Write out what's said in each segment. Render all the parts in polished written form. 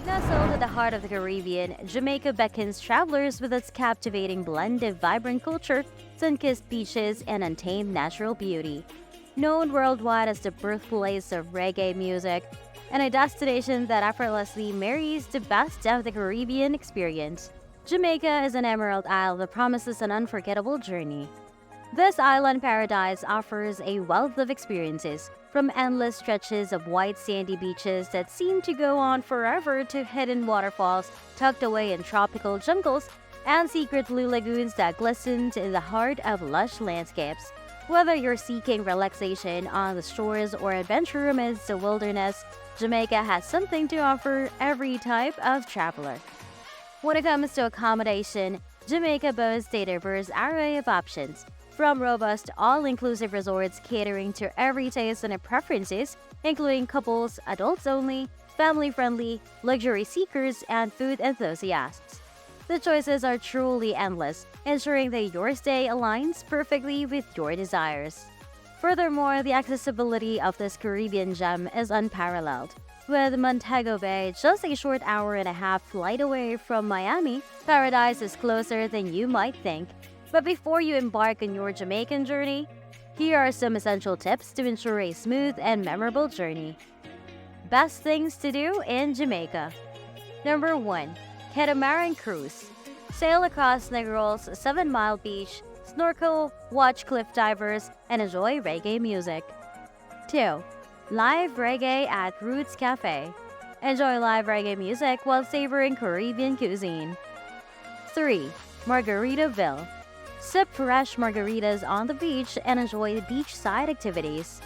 Nestled at the heart of the Caribbean, Jamaica beckons travelers with its captivating blend of vibrant culture, sun-kissed beaches, and untamed natural beauty. Known worldwide as the birthplace of reggae music, and a destination that effortlessly marries the best of the Caribbean experience, Jamaica is an emerald isle that promises an unforgettable journey. This island paradise offers a wealth of experiences, from endless stretches of white sandy beaches that seem to go on forever to hidden waterfalls tucked away in tropical jungles and secret blue lagoons that glisten in the heart of lush landscapes. Whether you're seeking relaxation on the shores or adventure amidst the wilderness, Jamaica has something to offer every type of traveler. When it comes to accommodation, Jamaica boasts a diverse array of options, from robust all-inclusive resorts catering to every taste and preferences, including couples, adults only, family-friendly, luxury seekers, and food enthusiasts. The choices are truly endless, ensuring that your stay aligns perfectly with your desires. Furthermore, the accessibility of this Caribbean gem is unparalleled. With Montego Bay just a short hour and a half flight away from Miami, paradise is closer than you might think. But before you embark on your Jamaican journey, here are some essential tips to ensure a smooth and memorable journey. Best things to do in Jamaica. Number 1. Catamaran Cruise. Sail across Negro's 7-mile beach, snorkel, watch cliff divers, and enjoy reggae music. 2. Live reggae at Roots Cafe. Enjoy live reggae music while savoring Caribbean cuisine. 3. Margaritaville. Sip fresh margaritas on the beach and enjoy beachside activities.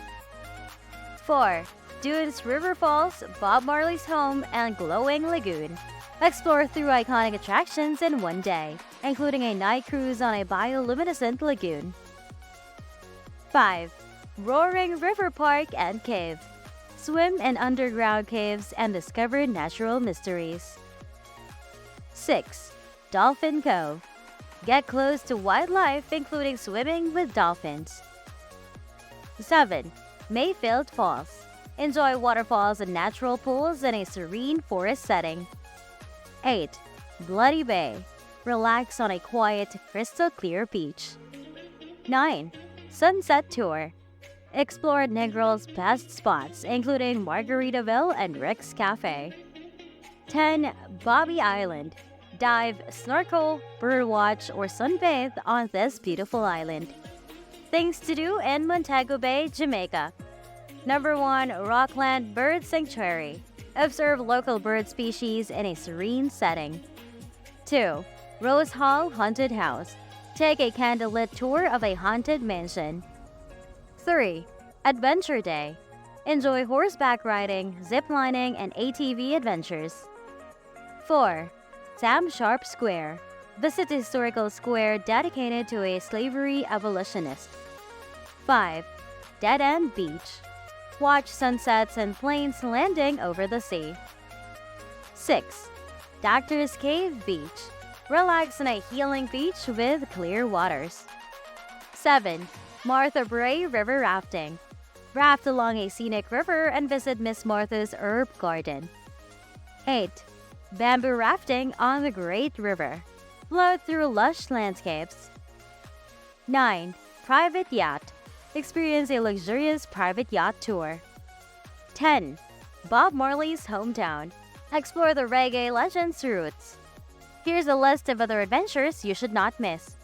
4. Dunes River Falls, Bob Marley's home, and glowing lagoon. Explore through iconic attractions in one day, including a night cruise on a bioluminescent lagoon. 5. Roaring River Park and Cave. Swim in underground caves and discover natural mysteries. 6. Dolphin Cove. Get close to wildlife, including swimming with dolphins. 7. Mayfield Falls. Enjoy waterfalls and natural pools in a serene forest setting. 8. Bloody Bay. Relax on a quiet, crystal-clear beach. 9. Sunset Tour. Explore Negro's best spots, including Margaritaville and Rick's Cafe. 10. Bobby Island. Dive, snorkel, birdwatch, or sunbathe on this beautiful island. Things to do in Montego Bay, Jamaica. Number 1. Rockland Bird Sanctuary. Observe local bird species in a serene setting. 2. Rose Hall Haunted House. Take a candlelit tour of a haunted mansion. 3. Adventure Day. Enjoy horseback riding, ziplining, and ATV adventures. 4. Sam Sharp Square. Visit the historical square dedicated to a slavery abolitionist. 5. Dead End Beach. Watch sunsets and planes landing over the sea. 6. Doctor's Cave Beach. Relax on a healing beach with clear waters. 7. Martha Brae River Rafting. Raft along a scenic river and visit Miss Martha's Herb Garden. 8. Bamboo rafting on the Great River. Float through lush landscapes. 9. Private Yacht. Experience a luxurious private yacht tour. 10. Bob Marley's hometown. Explore the reggae legend's roots. Here's a list of other adventures you should not miss.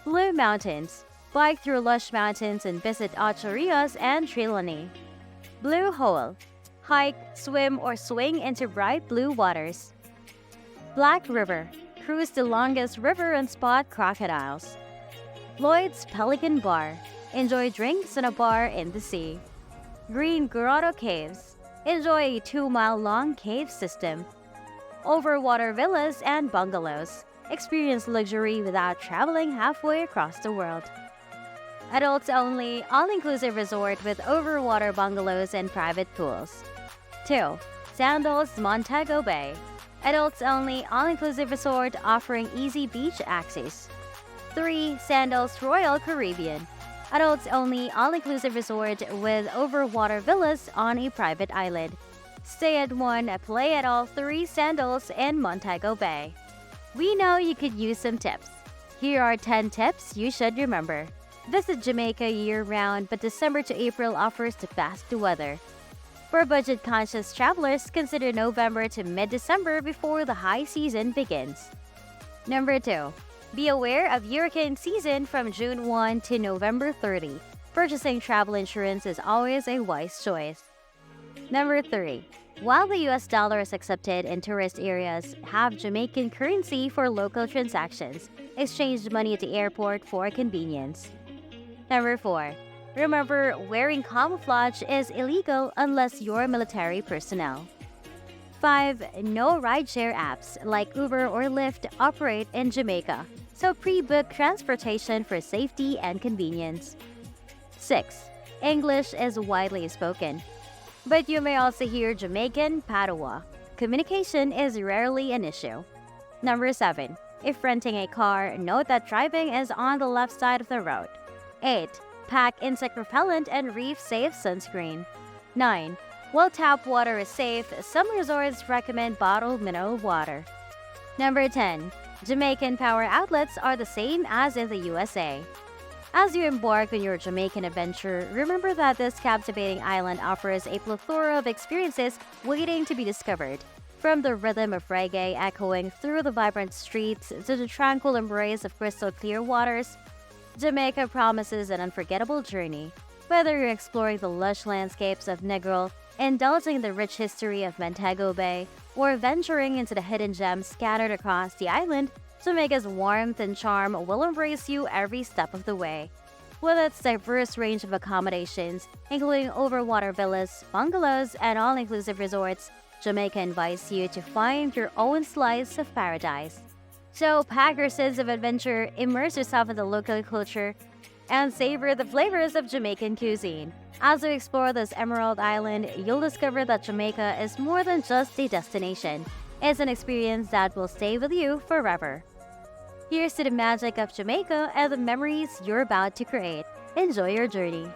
Blue Mountains. Bike through lush mountains and visit Ocho Rios and Trilani. Blue Hole. Hike, swim, or swing into bright blue waters. Black River. Cruise the longest river and spot crocodiles. Lloyd's Pelican Bar. Enjoy drinks in a bar in the sea. Green Grotto Caves. Enjoy a 2-mile-long cave system. Overwater villas and bungalows. Experience luxury without traveling halfway across the world. Adults only, all-inclusive resort with overwater bungalows and private pools. 2. Sandals Montego Bay. Adults only, all-inclusive resort offering easy beach access. 3. Sandals Royal Caribbean. Adults only, all-inclusive resort with overwater villas on a private island. Stay at one, play at all three sandals in Montego Bay. We know you could use some tips. Here are 10 tips you should remember. Visit Jamaica year-round, but December to April offers the best weather. For budget-conscious travelers, consider November to mid-December before the high season begins. Number 2. Be aware of hurricane season from June 1 to November 30. Purchasing travel insurance is always a wise choice. Number 3. While the US dollar is accepted in tourist areas, have Jamaican currency for local transactions. Exchange money at the airport for convenience. Number 4. Remember, wearing camouflage is illegal unless you're military personnel. 5. No rideshare apps like Uber or Lyft operate in Jamaica, so pre-book transportation for safety and convenience. 6. English is widely spoken, but you may also hear Jamaican patois. Communication is rarely an issue. Number 7. If renting a car, note that driving is on the left side of the road. 8. Pack insect repellent and reef-safe sunscreen. 9. While tap water is safe, some resorts recommend bottled mineral water. Number 10. Jamaican power outlets are the same as in the USA. As you embark on your Jamaican adventure, remember that this captivating island offers a plethora of experiences waiting to be discovered. From the rhythm of reggae echoing through the vibrant streets to the tranquil embrace of crystal clear waters, Jamaica promises an unforgettable journey. Whether you're exploring the lush landscapes of Negril, indulging in the rich history of Montego Bay, or venturing into the hidden gems scattered across the island, Jamaica's warmth and charm will embrace you every step of the way. With its diverse range of accommodations, including overwater villas, bungalows, and all-inclusive resorts, Jamaica invites you to find your own slice of paradise. So pack your sense of adventure, immerse yourself in the local culture, and savor the flavors of Jamaican cuisine. As you explore this Emerald Island, you'll discover that Jamaica is more than just a destination. It's an experience that will stay with you forever. Here's to the magic of Jamaica and the memories you're about to create. Enjoy your journey.